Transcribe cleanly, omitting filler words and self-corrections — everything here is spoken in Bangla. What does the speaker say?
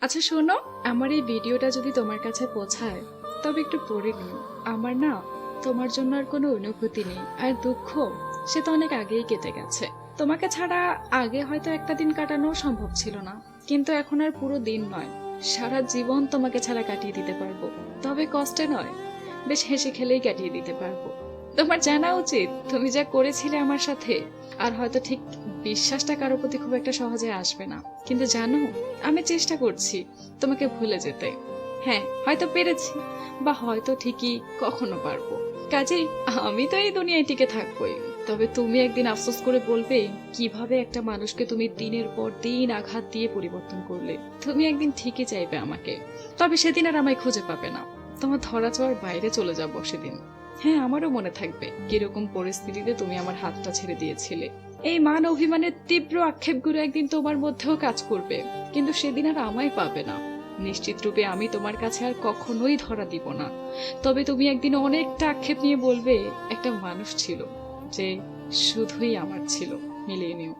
আচ্ছা শোনো, আমার এই ভিডিওটা যদি তোমার কাছে পৌঁছায় তবে একটু পড়ে নিও। আমার না তোমার জন্য আর কোনো অনুভূতি নেই, আর দুঃখ সে তো অনেক আগেই কেটে গেছে। তোমাকে ছাড়া আগে হয়তো একটা দিন কাটানো সম্ভব ছিল না, কিন্তু এখন আর পুরো দিন নয়, সারা জীবন তোমাকে ছাড়া কাটিয়ে দিতে পারবো। তবে কষ্টে নয়, বেশ হেসে খেলেই কাটিয়ে দিতে পারবো। তোমার জানা উচিত তুমি যা করেছিলে আমার সাথে। আর হয়তো ঠিক বিশ্বাসটা কারো প্রতি খুব একটা সহজে আসবে না, কিন্তু জানো, আমি চেষ্টা করছি তোমাকে ভুলে যেতে। হ্যাঁ, হয়তো পেরেছি, বা হয়তো ঠিকই কখনো পারবো। কাজেই আমি তো এই দুনিয়ায় টিকে থাকবোই। তবে তুমি একদিন আফসোস করে বলবে কিভাবে একটা মানুষকে তুমি দিনের পর দিন আঘাত দিয়ে পরিবর্তন করলে। তুমি একদিন ঠিকই চাইবে আমাকে, তবে সেদিন আর আমায় খুঁজে পাবে না। তোমার ধরা ছোঁয়ার বাইরে চলে যাবো সেদিন। হ্যাঁ, আমারও মনে থাকবে কিরকম পরিস্থিতিতে তুমি আমার হাতটা ছেড়ে দিয়েছিলে। এই মান অভিমানের তীব্র আক্ষেপগুলো একদিন তোমার মধ্যেও কাজ করবে, কিন্তু সেদিন আর আমায় পাবে না। নিশ্চিত রূপে আমি তোমার কাছে আর কখনোই ধরা দিব না। তবে তুমি একদিন অনেকটা আক্ষেপ নিয়ে বলবে একটা মানুষ ছিল যে শুধুই আমার ছিল। মিলিয়ে নিও।